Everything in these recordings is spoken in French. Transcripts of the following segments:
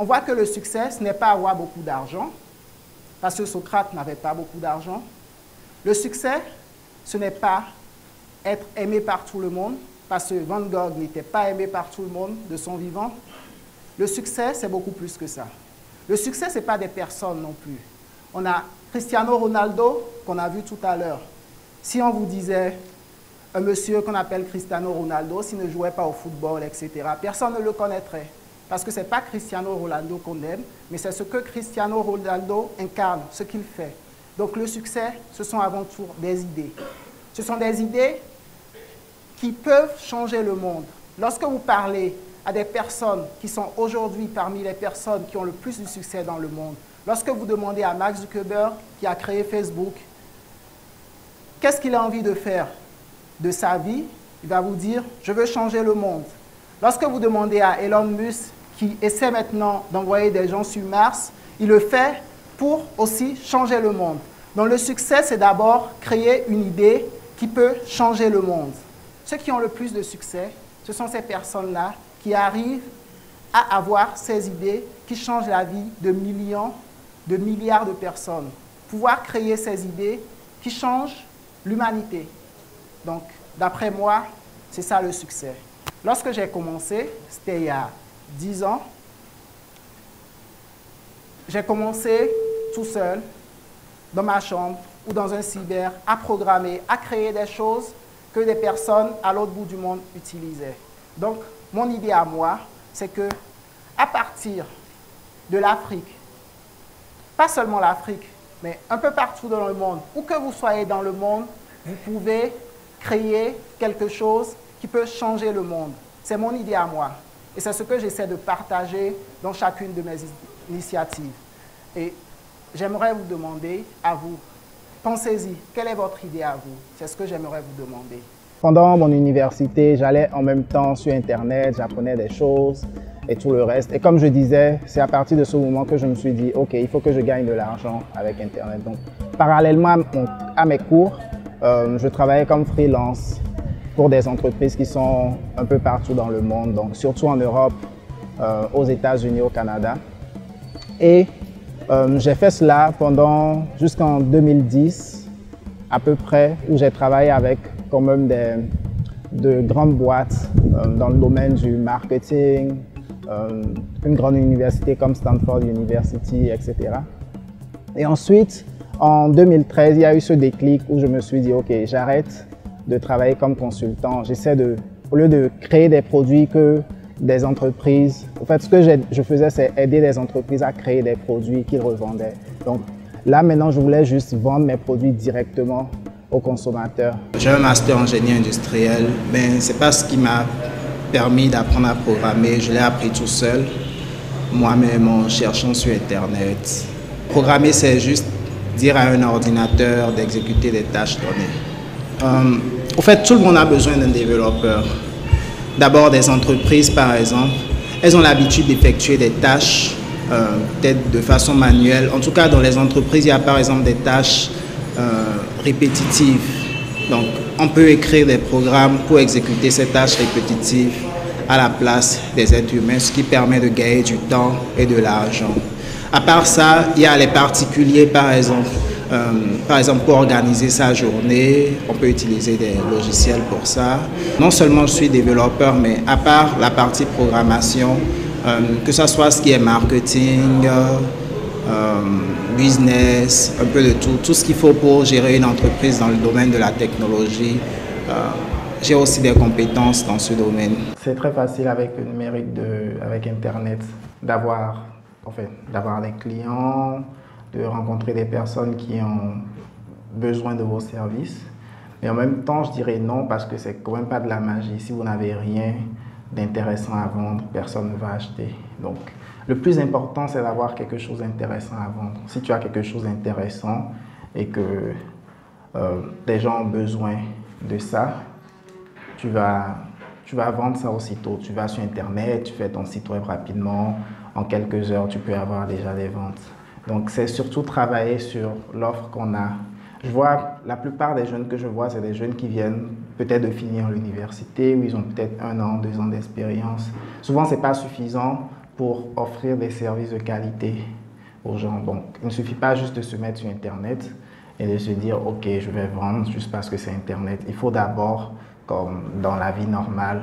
on voit que le succès, ce n'est pas avoir beaucoup d'argent, parce que Socrate n'avait pas beaucoup d'argent. Le succès, ce n'est pas être aimé par tout le monde, parce que Van Gogh n'était pas aimé par tout le monde de son vivant. Le succès, c'est beaucoup plus que ça. Le succès, ce n'est pas des personnes non plus. On a Cristiano Ronaldo, qu'on a vu tout à l'heure. Si on vous disait un monsieur qu'on appelle Cristiano Ronaldo, s'il ne jouait pas au football, etc., personne ne le connaîtrait. Parce que ce n'est pas Cristiano Ronaldo qu'on aime, mais c'est ce que Cristiano Ronaldo incarne, ce qu'il fait. Donc le succès, ce sont avant tout des idées. Ce sont des idées qui peuvent changer le monde. Lorsque vous parlez à des personnes qui sont aujourd'hui parmi les personnes qui ont le plus de succès dans le monde, lorsque vous demandez à Mark Zuckerberg, qui a créé Facebook, qu'est-ce qu'il a envie de faire de sa vie, il va vous dire « je veux changer le monde ». Lorsque vous demandez à Elon Musk, qui essaie maintenant d'envoyer des gens sur Mars, il le fait pour aussi changer le monde. Donc le succès, c'est d'abord créer une idée qui peut changer le monde. Ceux qui ont le plus de succès, ce sont ces personnes-là qui arrivent à avoir ces idées qui changent la vie de millions, de milliards de personnes. Pouvoir créer ces idées qui changent l'humanité. Donc, d'après moi, c'est ça le succès. Lorsque j'ai commencé, c'était il y a 10 ans, j'ai commencé tout seul, dans ma chambre ou dans un cyber, à programmer, à créer des choses que des personnes à l'autre bout du monde utilisaient. Donc, mon idée à moi, c'est que à partir de l'Afrique, pas seulement l'Afrique, mais un peu partout dans le monde, où que vous soyez dans le monde, vous pouvez créer quelque chose qui peut changer le monde. C'est mon idée à moi. Et c'est ce que j'essaie de partager dans chacune de mes initiatives. Et j'aimerais vous demander à vous, pensez-y, quelle est votre idée à vous? C'est ce que j'aimerais vous demander. Pendant mon université, j'allais en même temps sur Internet, j'apprenais des choses et tout le reste. Et comme je disais, c'est à partir de ce moment que je me suis dit, OK, il faut que je gagne de l'argent avec Internet. Donc, parallèlement à mes cours, je travaillais comme freelance pour des entreprises qui sont un peu partout dans le monde, donc surtout en Europe, aux États-Unis, au Canada. Et j'ai fait cela pendant jusqu'en 2010 à peu près, où j'ai travaillé avec quand même de grandes boîtes dans le domaine du marketing, une grande université comme Stanford University, etc. Et ensuite, en 2013, il y a eu ce déclic où je me suis dit, OK, j'arrête de travailler comme consultant. J'essaie de, au lieu de créer des produits que des entreprises, en fait, ce que je faisais, c'est aider les entreprises à créer des produits qu'ils revendaient. Donc là, maintenant, je voulais juste vendre mes produits directement aux consommateurs. J'ai un master en génie industriel, mais ce n'est pas ce qui m'a permis d'apprendre à programmer. Je l'ai appris tout seul, moi-même en cherchant sur Internet. Programmer, c'est juste dire à un ordinateur d'exécuter des tâches données. En fait, tout le monde a besoin d'un développeur. D'abord, des entreprises, par exemple, elles ont l'habitude d'effectuer des tâches, peut-être de façon manuelle. En tout cas, dans les entreprises, il y a par exemple des tâches répétitives. Donc, on peut écrire des programmes pour exécuter ces tâches répétitives à la place des êtres humains, ce qui permet de gagner du temps et de l'argent. À part ça, il y a les particuliers, par exemple, pour organiser sa journée, on peut utiliser des logiciels pour ça. Non seulement je suis développeur, mais à part la partie programmation, que ce soit ce qui est marketing, business, un peu de tout ce qu'il faut pour gérer une entreprise dans le domaine de la technologie. J'ai aussi des compétences dans ce domaine. C'est très facile avec le numérique, avec Internet, d'avoir des clients, de rencontrer des personnes qui ont besoin de vos services. Mais en même temps, je dirais non, parce que c'est quand même pas de la magie. Si vous n'avez rien d'intéressant à vendre, personne ne va acheter. Donc, le plus important, c'est d'avoir quelque chose d'intéressant à vendre. Si tu as quelque chose d'intéressant et que des gens ont besoin de ça, tu vas vendre ça aussitôt. Tu vas sur Internet, tu fais ton site web rapidement. En quelques heures, tu peux avoir déjà des ventes. Donc, c'est surtout travailler sur l'offre qu'on a. Je vois, la plupart des jeunes que je vois, c'est des jeunes qui viennent peut-être de finir l'université, où ils ont peut-être 1 an, 2 ans d'expérience. Souvent, ce n'est pas suffisant pour offrir des services de qualité aux gens. Donc, il ne suffit pas juste de se mettre sur Internet et de se dire « Ok, je vais vendre juste parce que c'est Internet ». Il faut d'abord, comme dans la vie normale,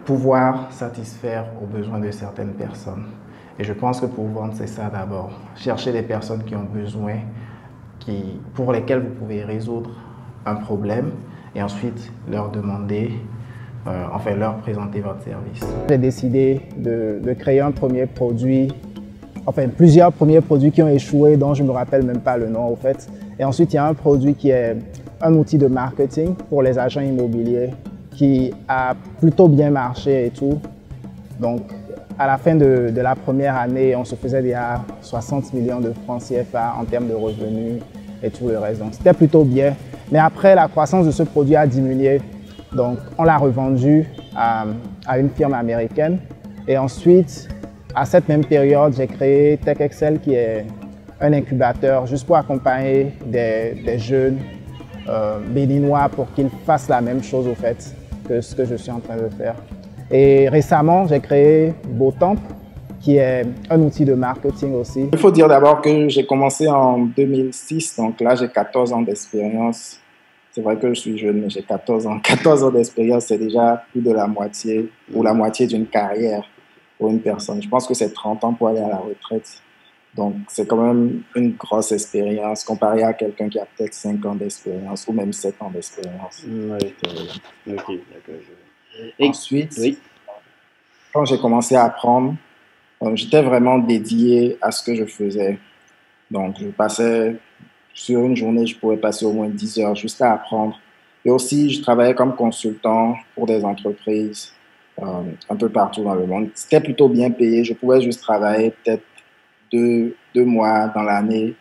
pouvoir satisfaire aux besoins de certaines personnes. Et je pense que pour vendre, c'est ça d'abord. Chercher des personnes qui ont besoin, pour lesquelles vous pouvez résoudre un problème et ensuite leur demander, enfin leur présenter votre service. J'ai décidé de créer un premier produit, enfin plusieurs premiers produits qui ont échoué, dont je ne me rappelle même pas le nom au fait. Et ensuite, il y a un produit qui est un outil de marketing pour les agents immobiliers qui a plutôt bien marché et tout. Donc, à la fin de la première année, on se faisait déjà 60 millions de francs CFA en termes de revenus et tout le reste. Donc, c'était plutôt bien. Mais après, la croissance de ce produit a diminué. Donc, on l'a revendu à une firme américaine. Et ensuite, à cette même période, j'ai créé TechExcel, qui est un incubateur juste pour accompagner des jeunes béninois pour qu'ils fassent la même chose au fait que ce que je suis en train de faire. Et récemment, j'ai créé Beautemps, qui est un outil de marketing aussi. Il faut dire d'abord que j'ai commencé en 2006, donc là j'ai 14 ans d'expérience. C'est vrai que je suis jeune, mais j'ai 14 ans. 14 ans d'expérience, c'est déjà plus de la moitié, ou la moitié d'une carrière pour une personne. Je pense que c'est 30 ans pour aller à la retraite. Donc c'est quand même une grosse expérience comparé à quelqu'un qui a peut-être 5 ans d'expérience ou même 7 ans d'expérience. Oui, ok, d'accord. Ensuite, oui, quand j'ai commencé à apprendre, j'étais vraiment dédié à ce que je faisais. Donc, je passais, sur une journée, je pouvais passer au moins 10 heures juste à apprendre. Et aussi, je travaillais comme consultant pour des entreprises un peu partout dans le monde. C'était plutôt bien payé. Je pouvais juste travailler peut-être deux mois dans l'année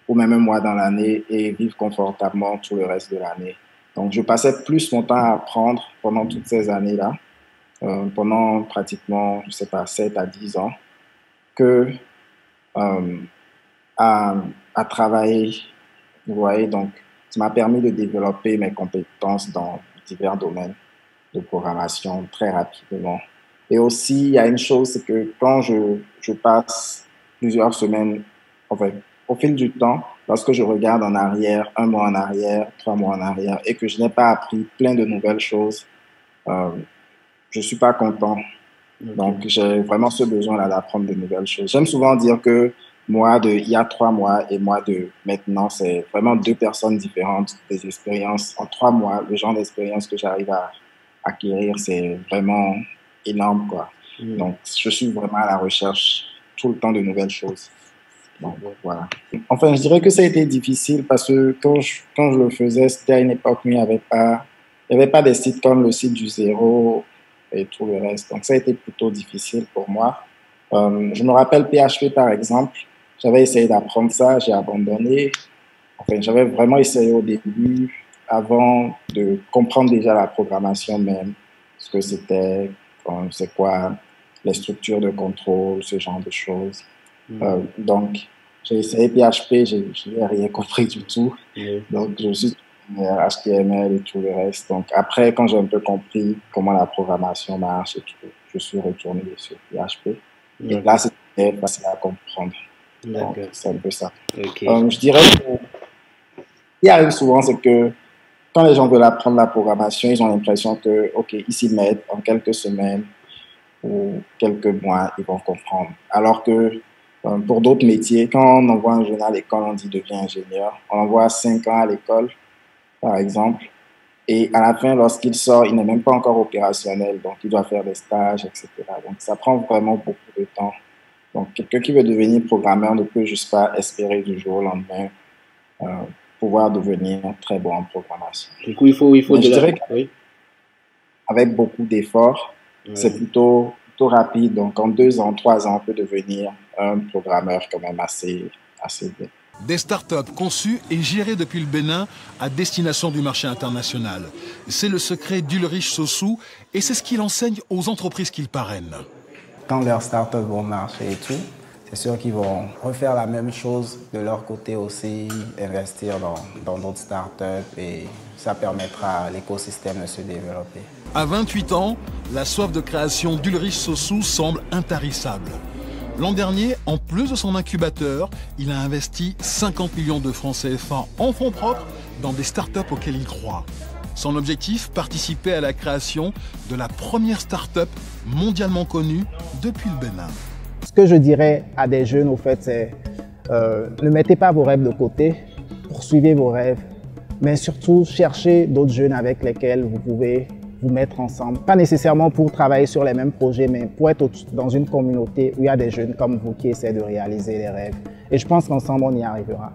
ou même un mois dans l'année et vivre confortablement tout le reste de l'année. Donc, je passais plus mon temps à apprendre pendant toutes ces années-là, pendant pratiquement, je ne sais pas, 7 à 10 ans, que à travailler. Vous voyez, donc, ça m'a permis de développer mes compétences dans divers domaines de programmation très rapidement. Et aussi, il y a une chose, c'est que quand je passe plusieurs semaines, enfin, au fil du temps, lorsque je regarde en arrière, 1 mois en arrière, 3 mois en arrière, et que je n'ai pas appris plein de nouvelles choses, je ne suis pas content. Donc, j'ai vraiment ce besoin-là d'apprendre de nouvelles choses. J'aime souvent dire que moi, il y a 3 mois et moi de maintenant, c'est vraiment 2 personnes différentes, des expériences. En 3 mois, le genre d'expérience que j'arrive à acquérir, c'est vraiment énorme, quoi. Donc, je suis vraiment à la recherche tout le temps de nouvelles choses. Donc, voilà. Enfin, je dirais que ça a été difficile parce que quand je le faisais, c'était à une époque où il n'y avait pas des sites comme le site du Zéro et tout le reste. Donc, ça a été plutôt difficile pour moi. Je me rappelle PHP, par exemple. J'avais essayé d'apprendre ça, j'ai abandonné. Enfin, j'avais vraiment essayé au début, avant de comprendre déjà la programmation même, ce que c'était, c'est quoi, les structures de contrôle, ce genre de choses. Donc, j'ai essayé PHP, je n'ai rien compris du tout. Donc, je suis HTML et tout le reste. Donc, après, quand j'ai un peu compris comment la programmation marche et tout, je suis retourné sur PHP. Et là, c'était facile à comprendre. Donc, c'est un peu ça. Je dirais que ce qui arrive souvent, c'est que quand les gens veulent apprendre la programmation, ils ont l'impression que, OK, ils s'y mettent en quelques semaines ou quelques mois, ils vont comprendre. Alors que pour d'autres métiers, quand on envoie un jeune à l'école, on dit deviens ingénieur. On envoie 5 ans à l'école, par exemple. Et à la fin, lorsqu'il sort, il n'est même pas encore opérationnel. Donc, il doit faire des stages, etc. Donc, ça prend vraiment beaucoup de temps. Donc, quelqu'un qui veut devenir programmeur ne peut juste pas espérer du jour au lendemain pouvoir devenir très bon en programmation. Du coup, il faut je dirais qu'avec beaucoup d'efforts, c'est plutôt rapide. Donc, en 2 ans, 3 ans, on peut devenir un programmeur quand même assez bien. Des startups conçues et gérées depuis le Bénin à destination du marché international. C'est le secret d'Ulrich Sossou et c'est ce qu'il enseigne aux entreprises qu'il parraine. Quand leurs startups vont marcher et tout, c'est sûr qu'ils vont refaire la même chose de leur côté aussi, investir dans d'autres startups et ça permettra à l'écosystème de se développer. À 28 ans, la soif de création d'Ulrich Sossou semble intarissable. L'an dernier, en plus de son incubateur, il a investi 50 millions de francs CFA en fonds propres dans des startups auxquelles il croit. Son objectif, participer à la création de la première start-up mondialement connue depuis le Bénin. Ce que je dirais à des jeunes, au fait, c'est ne mettez pas vos rêves de côté, poursuivez vos rêves, mais surtout cherchez d'autres jeunes avec lesquels vous pouvez vous mettre ensemble. Pas nécessairement pour travailler sur les mêmes projets, mais pour être dans une communauté où il y a des jeunes comme vous qui essaient de réaliser les rêves. Et je pense qu'ensemble, on y arrivera.